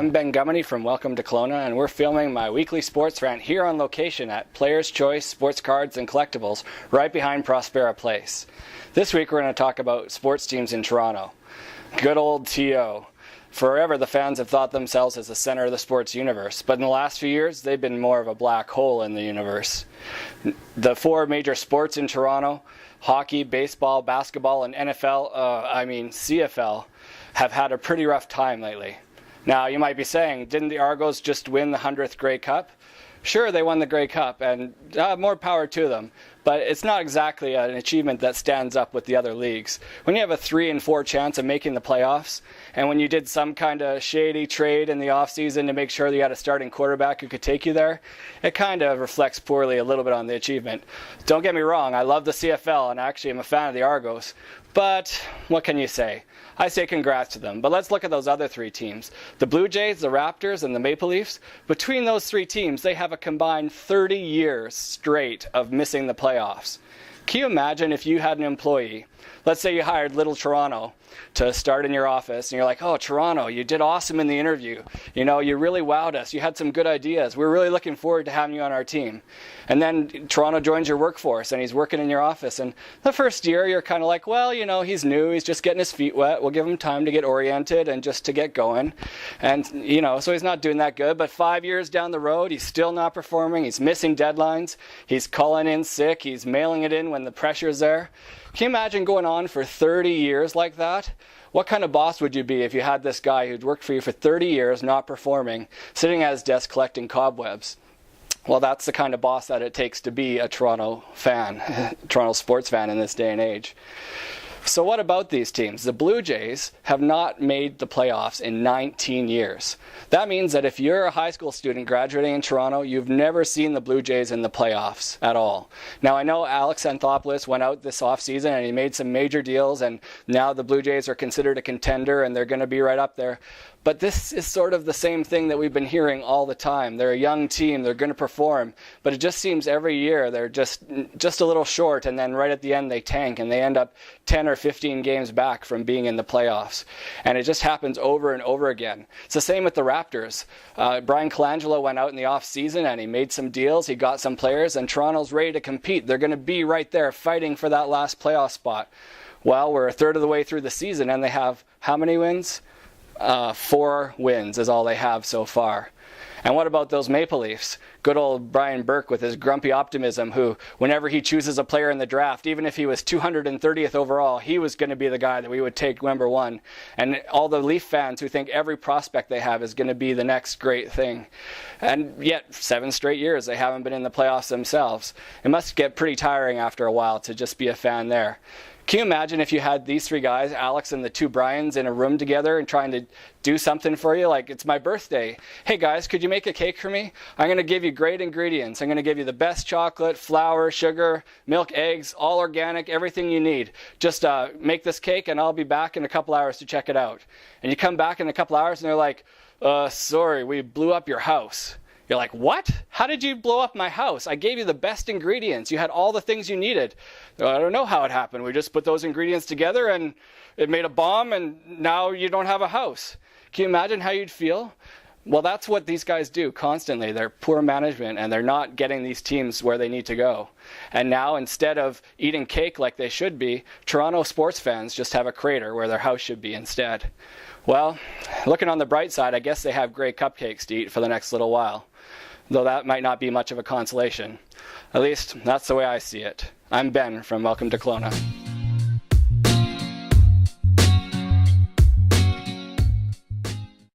I'm Ben Gumienny from Welcome to Kelowna, and we're filming my weekly sports rant here on location at Players' Choice Sports Cards and Collectibles, right behind Prospera Place. This week we're going to talk about sports teams in Toronto. Good old TO. Forever the fans have thought themselves as the center of the sports universe, but in the last few years they've been more of a black hole in the universe. The four major sports in Toronto, hockey, baseball, basketball, and CFL, have had a pretty rough time lately. Now, you might be saying, didn't the Argos just win the 100th Grey Cup? Sure, they won the Grey Cup, and more power to them. But it's not exactly an achievement that stands up with the other leagues. When you have a 3 and 4 chance of making the playoffs, and when you did some kind of shady trade in the offseason to make sure that you had a starting quarterback who could take you there, it kind of reflects poorly a little bit on the achievement. Don't get me wrong, I love the CFL, and actually I'm a fan of the Argos. But what can you say? I say congrats to them. But let's look at those other three teams. The Blue Jays, the Raptors, and the Maple Leafs. Between those three teams, they have a combined 30 years straight of missing the playoffs. Can you imagine if you had an employee, let's say you hired Little Toronto to start in your office, and you're like, oh, Toronto, you did awesome in the interview. You know, you really wowed us. You had some good ideas. We're really looking forward to having you on our team. And then Toronto joins your workforce, and he's working in your office. And the first year, you're kind of like, well, you know, he's new. He's just getting his feet wet. We'll give him time to get oriented and just to get going. And, you know, so he's not doing that good. But 5 years down the road, he's still not performing. He's missing deadlines. He's calling in sick. He's mailing it in when the pressure's there. Can you imagine going on for 30 years like that? What kind of boss would you be if you had this guy who'd worked for you for 30 years, not performing, sitting at his desk collecting cobwebs? Well, that's the kind of boss that it takes to be a Toronto fan, Toronto sports fan in this day and age. So what about these teams? The Blue Jays have not made the playoffs in 19 years. That means that if you're a high school student graduating in Toronto, you've never seen the Blue Jays in the playoffs at all. Now, I know Alex Anthopoulos went out this offseason and he made some major deals, and now the Blue Jays are considered a contender and they're going to be right up there. But this is sort of the same thing that we've been hearing all the time. They're a young team, they're going to perform, but it just seems every year they're just a little short, and then right at the end they tank and they end up 10 or 15 games back from being in the playoffs. And it just happens over and over again. It's the same with the Raptors. Brian Colangelo went out in the off season and he made some deals, he got some players, and Toronto's ready to compete. They're going to be right there fighting for that last playoff spot. Well, we're a third of the way through the season and they have how many wins? 4 wins is all they have so far. And what about those Maple Leafs? Good old Brian Burke with his grumpy optimism, who, whenever he chooses a player in the draft, even if he was 230th overall, he was going to be the guy that we would take number 1. And all the Leaf fans who think every prospect they have is going to be the next great thing. And yet, 7 straight years, they haven't been in the playoffs themselves. It must get pretty tiring after a while to just be a fan there. Can you imagine if you had these 3 guys, Alex and the 2 Brians, in a room together and trying to do something for you? Like, it's my birthday. Hey guys, could you make a cake for me? I'm going to give you great ingredients. I'm going to give you the best chocolate, flour, sugar, milk, eggs, all organic, everything you need. Just make this cake and I'll be back in a couple hours to check it out. And you come back in a couple hours and they're like, sorry, we blew up your house. You're like, what? How did you blow up my house? I gave you the best ingredients. You had all the things you needed. I don't know how it happened. We just put those ingredients together and it made a bomb and now you don't have a house. Can you imagine how you'd feel? Well, that's what these guys do constantly. They're poor management and they're not getting these teams where they need to go. And now, instead of eating cake like they should be, Toronto sports fans just have a crater where their house should be instead. Well, looking on the bright side, I guess they have great cupcakes to eat for the next little while. Though that might not be much of a consolation. At least, that's the way I see it. I'm Ben from Welcome to Kelowna.